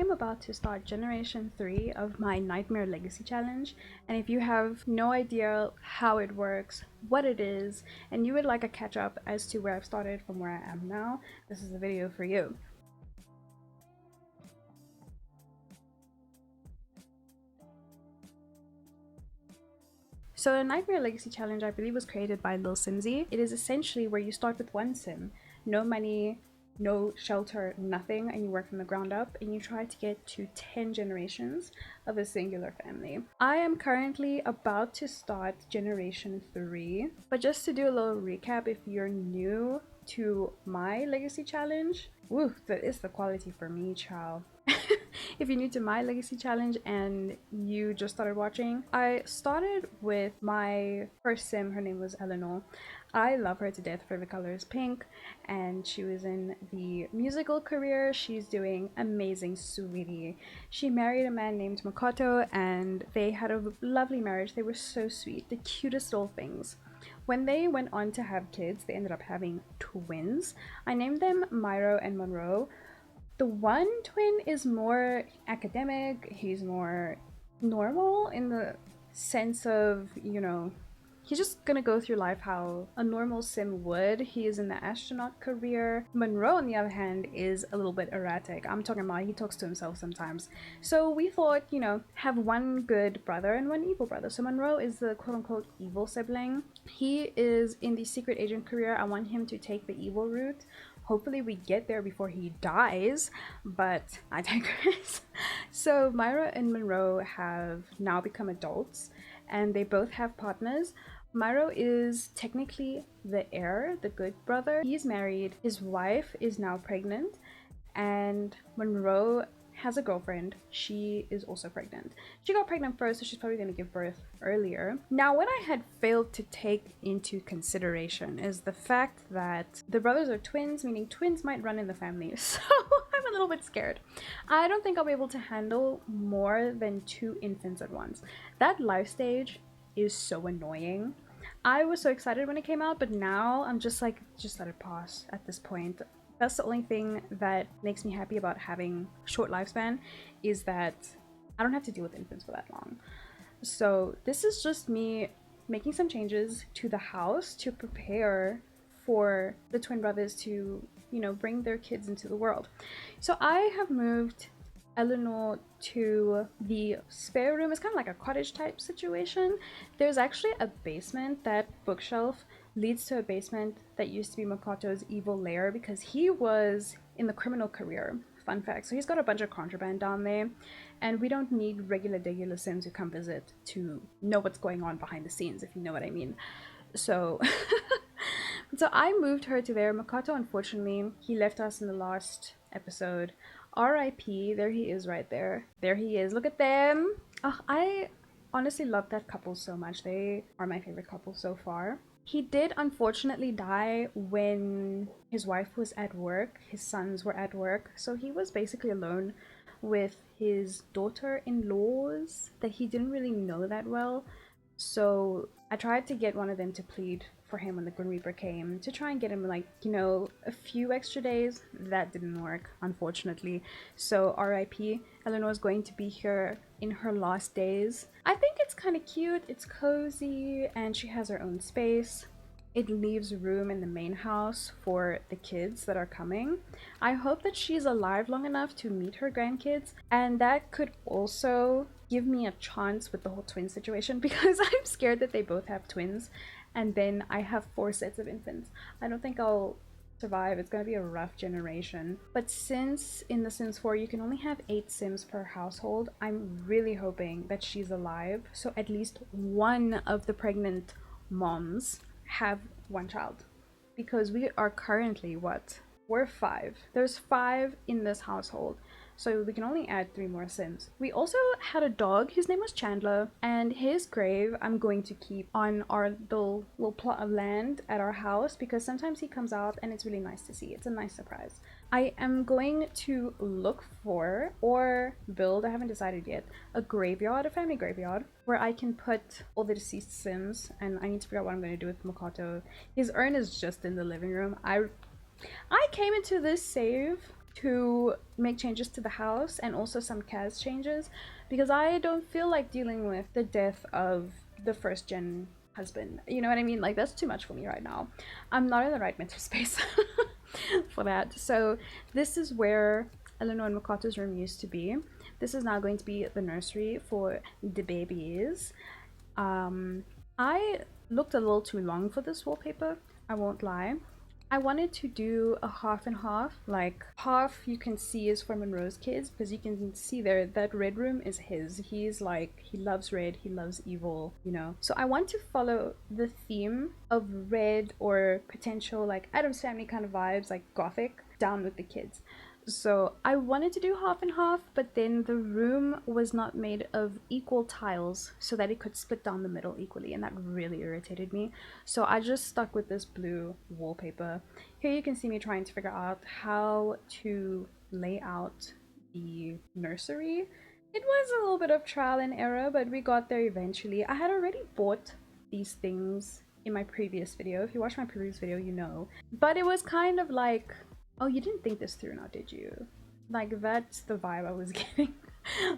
I'm about to start generation 3 of my Nightmare Legacy Challenge, and if you have no idea how it works, what it is, and you would like a catch up as to where I've started from where I am now, this is the video for you. So the Nightmare Legacy Challenge, I believe, was created by Lil Simsy. It is essentially where you start with one sim, no money, no shelter, nothing, and you work from the ground up, and you try to get to 10 generations of a singular family. I am currently about to start generation 3, but just to do a little recap, if you're new to my legacy challenge, woo, that is the quality for me, child. If you're new to my legacy challenge and you just started watching, I started with my first sim. Her name was Eleanor. I love her to death. Her favorite color is pink, and she was in the musical career. She's doing amazing, sweetie. She married a man named Makoto, and they had a lovely marriage. They were so sweet, the cutest little things. When they went on to have kids, they ended up having twins. I named them Myro and Monroe. The one twin is more academic, he's more normal in the sense of, you know, he's just gonna go through life how a normal sim would. He is in the astronaut career. Monroe, on the other hand, is a little bit erratic. I'm talking about he talks to himself sometimes. So we thought, you know, have one good brother and one evil brother. So Monroe is the quote-unquote evil sibling. He is in the secret agent career. I want him to take the evil route. Hopefully we get there before he dies, but I digress. So Myra and Monroe have now become adults, and they both have partners. Myro is technically the heir, the good brother. He's married, his wife is now pregnant, and Monroe has a girlfriend. She is also pregnant. She got pregnant first, so she's probably going to give birth earlier. Now, what I had failed to take into consideration is the fact that the brothers are twins, meaning twins might run in the family. So I'm a little bit scared. I don't think I'll be able to handle more than 2 infants at once. That life stage is so annoying. I was so excited when it came out, but now I'm just like, just let it pass at this point. That's the only thing that makes me happy about having short lifespan, is that I don't have to deal with infants for that long. So this is just me making some changes to the house to prepare for the twin brothers to, you know, bring their kids into the world. So I have moved Eleanor to the spare room. It's kind of like a cottage type situation. There's actually a basement. That bookshelf leads to a basement that used to be Makoto's evil lair because he was in the criminal career. Fun fact. So he's got a bunch of contraband down there, and we don't need regular sims who come visit to know what's going on behind the scenes, if you know what I mean. So so I moved her to there. Makoto, unfortunately, he left us in the last episode. R.I.P. There he is right there. There he is. Look at them. Oh, I honestly love that couple so much. They are my favorite couple so far. He did unfortunately die when his wife was at work. His sons were at work. So he was basically alone with his daughter-in-laws that he didn't really know that well. So I tried to get one of them to plead for him when the Grim Reaper came, to try and get him, like, you know, a few extra days. That didn't work, unfortunately. So RIP, Eleanor's going to be here in her last days. I think it's kind of cute, it's cozy, and she has her own space. It leaves room in the main house for the kids that are coming. I hope that she's alive long enough to meet her grandkids, and that could also give me a chance with the whole twin situation, because I'm scared that they both have twins and then I have 4 sets of infants. I don't think I'll survive. It's gonna be a rough generation. But since in The Sims 4 you can only have 8 Sims per household, I'm really hoping that she's alive, so at least one of the pregnant moms have one child, because we are currently, what, we're 5. There's 5 in this household, so we can only add 3 more Sims. We also had a dog. His name was Chandler, and his grave I'm going to keep on our little plot of land at our house, because sometimes he comes out and it's really nice to see. It's a nice surprise. I am going to look for, or build, I haven't decided yet, a graveyard, a family graveyard, where I can put all the deceased Sims, and I need to figure out what I'm going to do with Makoto. His urn is just in the living room. I came into this save to make changes to the house and also some CAS changes because I don't feel like dealing with the death of the first gen husband. You know what I mean? Like, that's too much for me right now. I'm not in the right mental space for that. So this is where Eleanor and Makato's room used to be. This is now going to be the nursery for the babies. I looked a little too long for this wallpaper, I won't lie. I wanted to do a half and half, like half you can see is for Monroe's kids because you can see there that red room is his. He's like, he loves red, he loves evil, you know. So I want to follow the theme of red or potential like Addams Family kind of vibes, like gothic, down with the kids. So I wanted to do half and half, but then the room was not made of equal tiles so that it could split down the middle equally, and that really irritated me. So I just stuck with this blue wallpaper. Here you can see me trying to figure out how to lay out the nursery. It was a little bit of trial and error, but we got there eventually. I had already bought these things in my previous video. If you watched my previous video, you know. But it was kind of like, oh, you didn't think this through now, did you? Like, that's the vibe I was getting.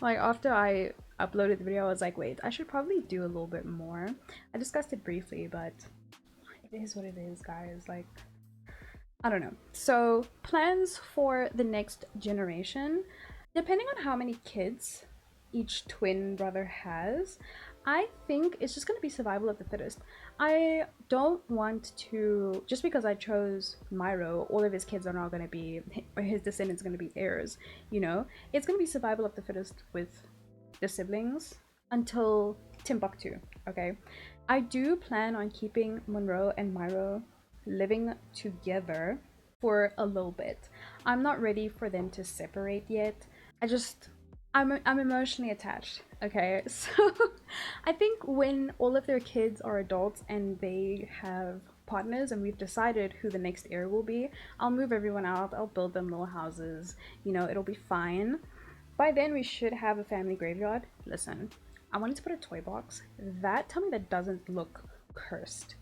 Like, after I uploaded the video, I was like, wait, I should probably do a little bit more. I discussed it briefly, but it is what it is, guys. Like, I don't know. So, plans for the next generation. Depending on how many kids each twin brother has, I think it's just going to be survival of the fittest. I don't want to, just because I chose Myro, all of his kids are now going to be, or his descendants are going to be heirs, you know? It's going to be survival of the fittest with the siblings until Timbuktu, okay? I do plan on keeping Monroe and Myro living together for a little bit. I'm not ready for them to separate yet. I'm emotionally attached, okay? So I think when all of their kids are adults and they have partners and we've decided who the next heir will be, I'll move everyone out, I'll build them little houses, you know, it'll be fine. By then we should have a family graveyard. Listen, I wanted to put a toy box. Tell me that doesn't look cursed.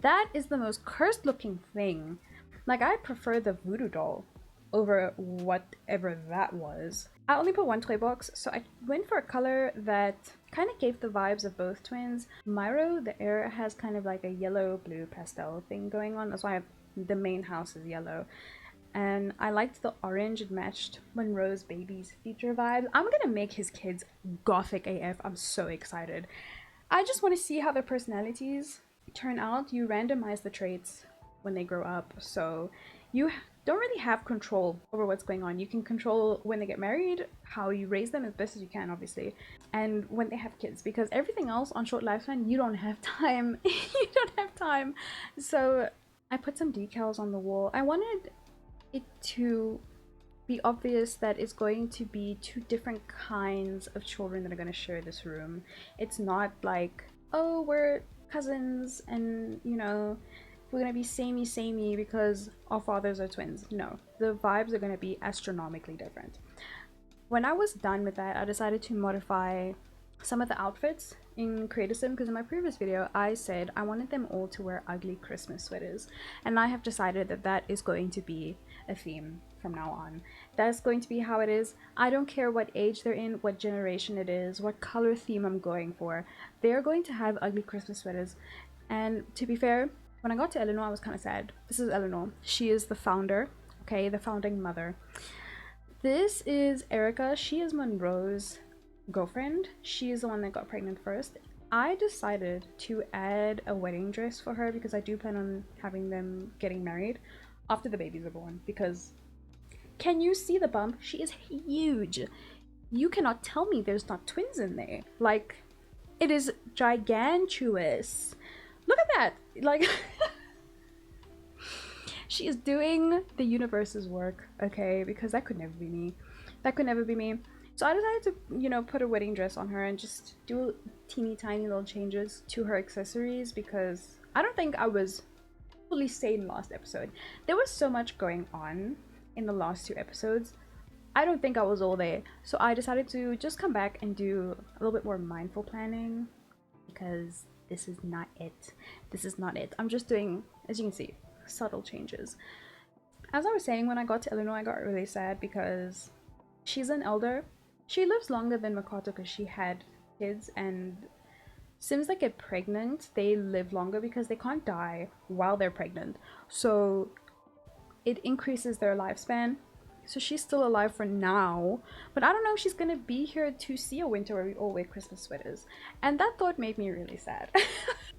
That is the most cursed looking thing. Like, I prefer the voodoo doll over whatever that was. I only put one toy box, so I went for a color that kind of gave the vibes of both twins. Myro, the heir, has kind of like a yellow-blue pastel thing going on. That's why the main house is yellow. And I liked the orange. It matched Monroe's baby's future vibe. I'm gonna make his kids gothic AF. I'm so excited. I just want to see how their personalities turn out. You randomize the traits when they grow up, so you don't really have control over what's going on. You can control when they get married, how you raise them as best as you can, obviously, and when they have kids, because everything else on short lifespan, you don't have time. You don't have time. So I put some decals on the wall. I wanted it to be obvious that it's going to be two different kinds of children that are going to share this room. It's not like, oh, we're cousins and, you know, we're gonna be samey because our fathers are twins. No, the vibes are gonna be astronomically different. When I was done with that, I decided to modify some of the outfits in Creator Sim, because in my previous video I said I wanted them all to wear ugly Christmas sweaters, and I have decided that that is going to be a theme from now on. That's going to be how it is. I don't care what age they're in, what generation it is, what color theme I'm going for. They're going to have ugly Christmas sweaters. And to be fair, when I got to Eleanor, I was kind of sad. This is Eleanor. She is the founder, okay, the founding mother. This is Erica. She is Monroe's girlfriend. She is the one that got pregnant first. I decided to add a wedding dress for her because I do plan on having them getting married after the babies are born. Because, can you see the bump? She is huge. You cannot tell me there's not twins in there. Like, it is gigantuous. Look at that! Like, she is doing the universe's work, okay? Because that could never be me. That could never be me. So I decided to, you know, put a wedding dress on her and just do teeny tiny little changes to her accessories, because I don't think I was fully sane last episode. There was so much going on in the last two episodes. I don't think I was all there. So I decided to just come back and do a little bit more mindful planning, because this is not it. This is not it. I'm just doing, as you can see, subtle changes. As I was saying, when I got to Illinois, I got really sad because she's an elder. She lives longer than Makoto because she had kids, and Sims that get pregnant, they live longer because they can't die while they're pregnant. So it increases their lifespan. So she's still alive for now, but I don't know if she's gonna be here to see a winter where we all wear Christmas sweaters. And that thought made me really sad.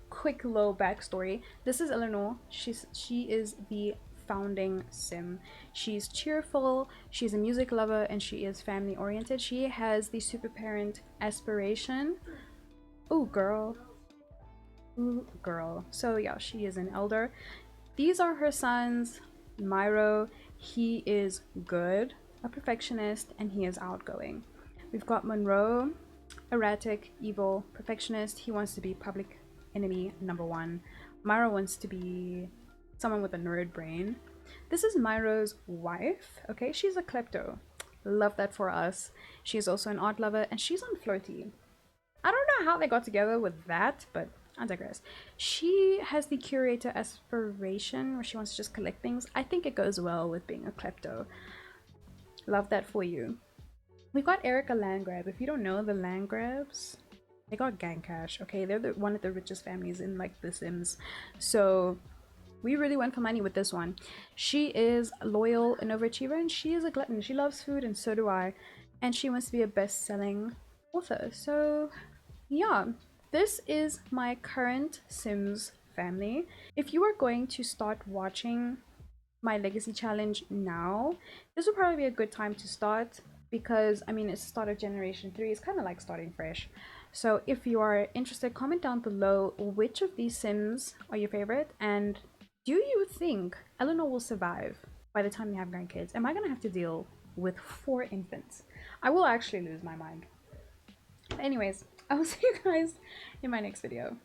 Quick little backstory. This is Eleanor. She is the founding sim. She's cheerful, she's a music lover, and she is family oriented. She has the super parent aspiration. Oh girl. Ooh girl. So yeah, she is an elder. These are her sons. Myro, he is good, a perfectionist, and he is outgoing. We've got Monroe, erratic, evil, perfectionist. He wants to be public enemy number one. Myro wants to be someone with a nerd brain. This is Myro's wife. Okay, she's a klepto. Love that for us. She's also an art lover, and she's on flirty. I don't know how they got together with that, but I digress. She has the curator aspiration where she wants to just collect things. I think it goes well with being a klepto. Love that for you. We've got Erica Landgrab. If you don't know the Landgrabs, they got gang cash, okay? They're one of the richest families in like The Sims. So we really went for money with this one. She is loyal and overachiever, and she is a glutton. She loves food, and so do I. And she wants to be a best-selling author. So yeah, this is my current Sims family. If you are going to start watching my legacy challenge now, this will probably be a good time to start because I mean it's the start of generation 3. It's kind of like starting fresh. So if you are interested, comment down below which of these Sims are your favorite, and do you think Eleanor will survive by the time you have grandkids? Am I gonna have to deal with 4 infants? I will actually lose my mind. But anyways, I will see you guys in my next video.